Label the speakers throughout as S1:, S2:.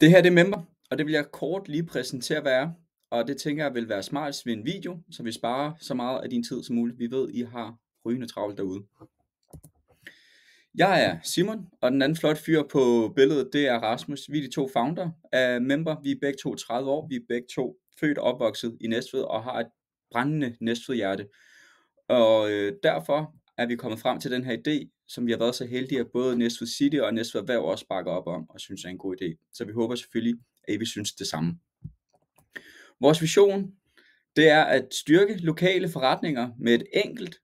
S1: Det her det er Member, og det vil jeg kort lige præsentere, hvad er. Og det tænker jeg vil være smartest ved en video, så vi sparer så meget af din tid som muligt. Vi ved, I har rygende travlt derude. Jeg er Simon, og den anden flot fyr på billedet, det er Rasmus. Vi er de to founder af Member. Vi er begge to 30 år. Vi er begge to født og opvokset i Næstved og har et brændende Næstved-hjerte. Og derfor er vi kommet frem til den her idé, som vi har været så heldige, at både Næstved City og Næstved Erhverv også bakker op om, og synes er en god idé. Så vi håber selvfølgelig, at I vil synes det samme. Vores vision, det er at styrke lokale forretninger med et enkelt,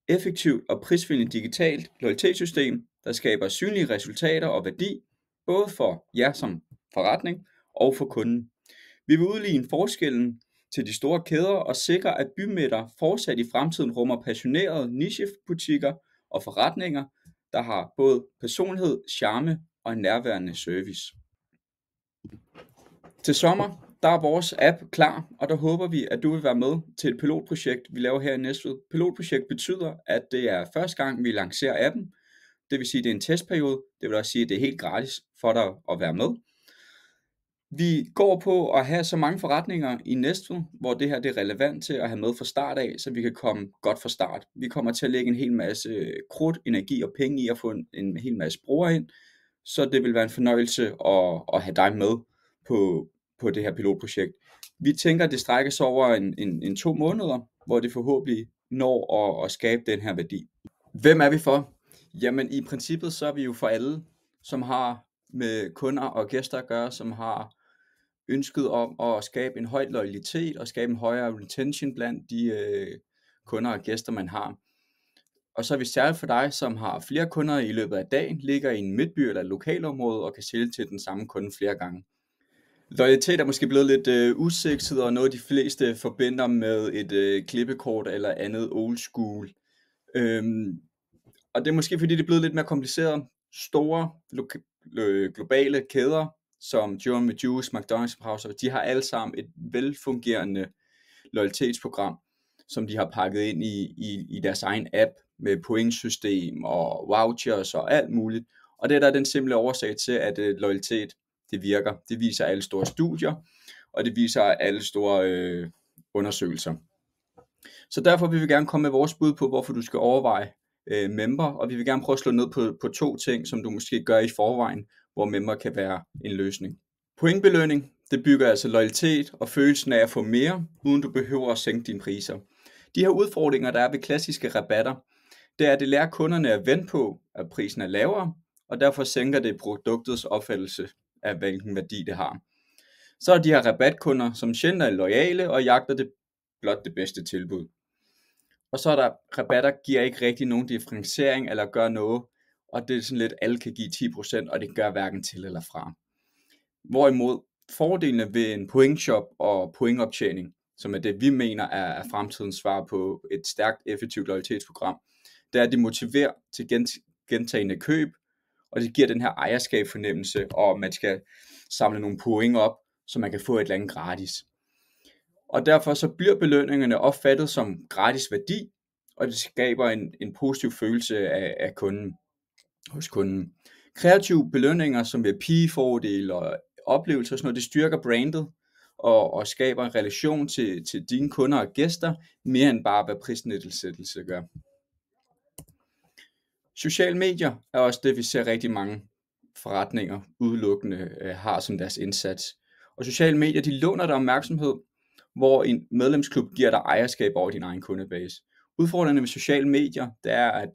S1: effektivt og prisvenligt digitalt loyalitetssystem, der skaber synlige resultater og værdi, både for jer som forretning og for kunden. Vi vil udligne forskellen til de store kæder og sikre, at bymidter fortsat i fremtiden rummer passionerede nichebutikker og forretninger, der har både personlighed, charme og en nærværende service. Til sommer, der er vores app klar, og der håber vi, at du vil være med til et pilotprojekt, vi laver her i Næstved. Pilotprojekt betyder, at det er første gang, vi lancerer appen. Det vil sige, at det er en testperiode. Det vil også sige, at det er helt gratis for dig at være med. Vi går på at have så mange forretninger i Næstved, hvor det her det er relevant til at have med fra start af, så vi kan komme godt fra start. Vi kommer til at lægge en hel masse krudt, energi og penge i at få en hel masse brugere ind, så det vil være en fornøjelse at have dig med på det her pilotprojekt. Vi tænker, at det strækker sig over en 2 måneder, hvor det forhåbentlig når at skabe den her værdi. Hvem er vi for? Jamen i princippet så er vi jo for alle, som har med kunder og gæster at gøre, som har ønsket om at skabe en høj loyalitet og skabe en højere retention blandt de kunder og gæster, man har. Og så er vi særligt for dig, som har flere kunder i løbet af dagen, ligger i en midtby eller et lokalområde og kan sælge til den samme kunde flere gange. Loyalitet er måske blevet lidt usekset, og noget de fleste forbinder med et klippekort eller andet old school. Og det er måske fordi det er blevet lidt mere kompliceret. Store globale kæder som John med Juice, McDonald's, Browser, de har alle sammen et velfungerende loyalitetsprogram, som de har pakket ind i deres egen app med pointsystem og vouchers og alt muligt. Og det er der den simple årsag til, at loyalitet det virker. Det viser alle store studier, og det viser alle store undersøgelser. Så derfor vil vi gerne komme med vores bud på, hvorfor du skal overveje Member, og vi vil gerne prøve at slå ned på 2 ting, som du måske gør i forvejen, hvor Member kan være en løsning. Pointbelønning, det bygger altså loyalitet og følelsen af at få mere, uden du behøver at sænke dine priser. De her udfordringer, der er ved klassiske rabatter, det er, at det lærer kunderne at vente på, at prisen er lavere, og derfor sænker det produktets opfattelse af, hvilken værdi det har. Så er de her rabatkunder, som sjældent er loyale og jagter blot det bedste tilbud. Og så er der rabatter, giver ikke rigtig nogen differentiering eller gør noget, og det er sådan lidt, alle kan give 10%, og det gør hverken til eller fra. Hvorimod fordelene ved en pointshop og pointoptjening, som er det vi mener er fremtidens svar på et stærkt effektivt loyalitetsprogram, det er, at det motiverer til gentagende køb, og det giver den her ejerskabsfornemmelse, og man skal samle nogle point op, så man kan få et eller andet gratis. Og derfor så bliver belønningerne opfattet som gratis værdi, og det skaber en positiv følelse af kunden, hos kunden. Kreative belønninger som VIP-fordel og oplevelser og sådan noget, det styrker brandet og skaber en relation til dine kunder og gæster, mere end bare hvad prisnedsættelse gør. Sociale medier er også det, vi ser rigtig mange forretninger udelukkende har som deres indsats. Og sociale medier, de låner dig opmærksomhed, hvor en medlemsklub giver dig ejerskab over din egen kundebase. Udfordringen med sociale medier, det er, at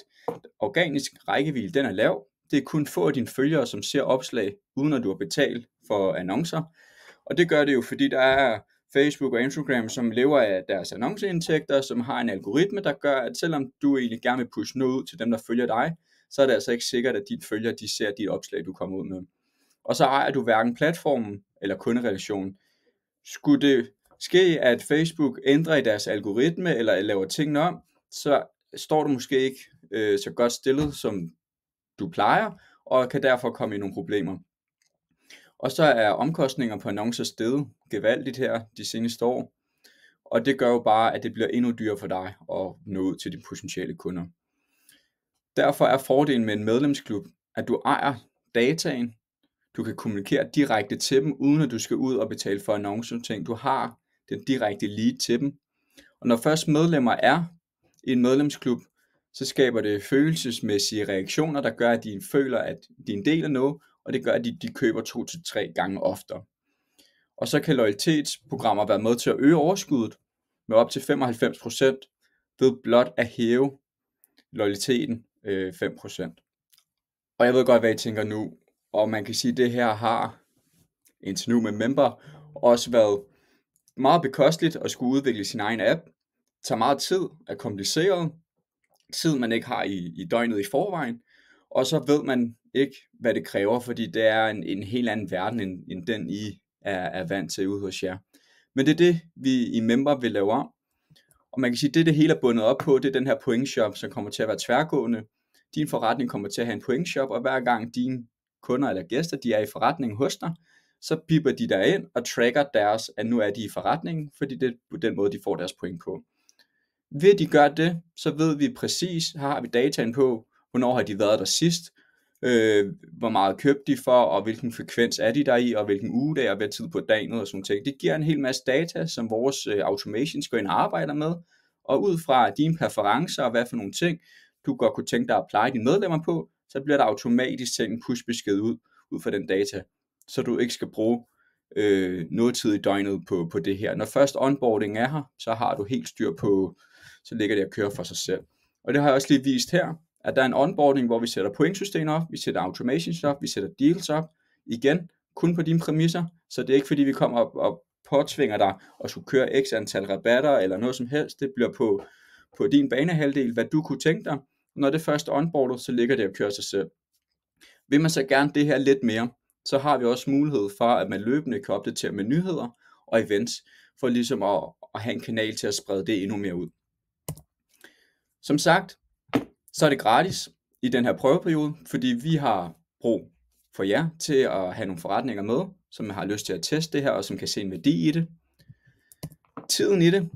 S1: organisk rækkevidde, den er lav. Det er kun få af dine følgere, som ser opslag, uden at du har betalt for annoncer. Og det gør det jo, fordi der er Facebook og Instagram, som lever af deres annonceindtægter, som har en algoritme, der gør, at selvom du egentlig gerne vil pushe noget ud til dem, der følger dig, så er det altså ikke sikkert, at dine følgere, de ser de opslag, du kommer ud med. Og så ejer du hverken platformen eller kunderelationen. Skulle det ske, at Facebook ændrer i deres algoritme, eller laver tingene om, så står du måske ikke så godt stillet, som du plejer, og kan derfor komme i nogle problemer. Og så er omkostninger på annoncer steget gevaldigt her de seneste år, og det gør jo bare, at det bliver endnu dyrere for dig at nå ud til de potentielle kunder. Derfor er fordelen med en medlemsklub, at du ejer dataen, Du kan kommunikere direkte til dem, uden at du skal ud og betale for annoncer og ting. Du har den direkte lead til dem. Og når først medlemmer er i en medlemsklub, så skaber det følelsesmæssige reaktioner, der gør, at de føler, at de er en del af noget, og det gør, at de køber 2 til 3 gange oftere. Og så kan loyalitetsprogrammer være med til at øge overskuddet med op til 95% ved blot at hæve loyaliteten 5%. Og jeg ved godt, hvad I tænker nu, og man kan sige, at det her har indtil nu med Member også været meget bekosteligt at skulle udvikle sin egen app. Det tager meget tid, er kompliceret, tid man ikke har i døgnet i forvejen, og så ved man ikke, hvad det kræver, fordi det er en helt anden verden, end den I er vant til ude hos jer. Men det er det, vi i Member vil lave om, og man kan sige, at det hele er bundet op på, det er den her pointshop, som kommer til at være tværgående. Din forretning kommer til at have en pointshop, og hver gang dine kunder eller gæster, de er i forretningen hos dig, så bipper de der ind og tracker deres, at nu er de i forretningen, fordi det er på den måde, de får deres point på. Ved at de gør det, så ved vi præcis, har vi dataen på, hvornår har de været der sidst, hvor meget købte de for, og hvilken frekvens er de der i, og hvilken uge det er, og hvad tid på dagen, og sådan ting. Det giver en hel masse data, som vores automations går ind og arbejder med, og ud fra dine præferencer, og hvad for nogle ting, du godt kunne tænke dig at pleje dine medlemmer på, så bliver der automatisk sendt en push-besked ud fra den data, så du ikke skal bruge noget tid i døgnet på det her. Når først onboarding er her, så har du helt styr på, så ligger det at køre for sig selv. Og det har jeg også lige vist her, at der er en onboarding, hvor vi sætter pointsystemer op, vi sætter automations op, vi sætter deals op, igen, kun på dine præmisser, så det er ikke fordi vi kommer op og påtvinger dig at skulle køre x antal rabatter eller noget som helst. Det bliver på din banehalvdel, hvad du kunne tænke dig. Når det først er onboardet, så ligger det at køre sig selv. Vil man så gerne det her lidt mere, så har vi også mulighed for, at man løbende kan opdatere med nyheder og events, for ligesom at have en kanal til at sprede det endnu mere ud. Som sagt, så er det gratis i den her prøveperiode, fordi vi har brug for jer til at have nogle forretninger med, som har lyst til at teste det her, og som kan se en værdi i det. Tiden i det.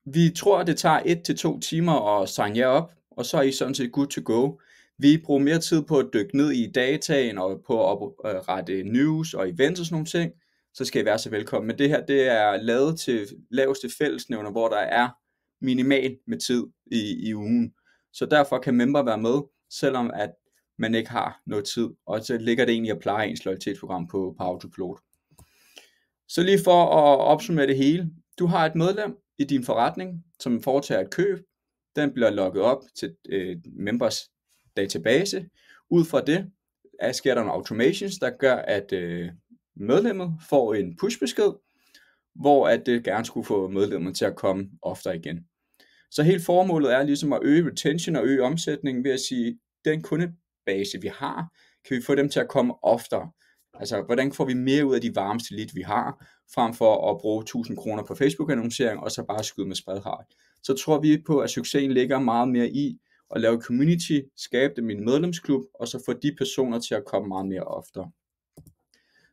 S1: Vi tror, at det tager 1 til 2 timer at signe jer op, og så er I sådan set good to go. Vi bruger mere tid på at dykke ned i dataen og på at rette news og events og sådan nogle ting, så skal I være så velkommen. Men det her, det er lavet til laveste fællesnævner, hvor der er minimal med tid i ugen. Så derfor kan Member være med, selvom at man ikke har noget tid, og så ligger det egentlig at pleje ens loyalitetsprogram på autopilot. Så lige for at opsummere det hele, du har et medlem i din forretning, som foretager et køb, den bliver logget op til Members database. Ud fra det sker der nogle automations, der gør, at medlemmet får en pushbesked, hvor at det gerne skulle få medlemmet til at komme oftere igen. Så hele formålet er ligesom at øge retention og øge omsætningen ved at sige, den kundebase vi har, kan vi få dem til at komme oftere. Altså, hvordan får vi mere ud af de varmeste lead, vi har, frem for at bruge 1000 kroner på Facebook-annoncering, og så bare skyde med spredhagl. Så tror vi på, at succesen ligger meget mere i at lave community, skabe dem i en medlemsklub, og så få de personer til at komme meget mere oftere.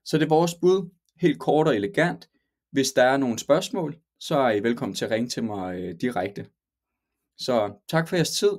S1: Så det er vores bud, helt kort og elegant. Hvis der er nogle spørgsmål, så er I velkommen til at ringe til mig direkte. Så tak for jeres tid.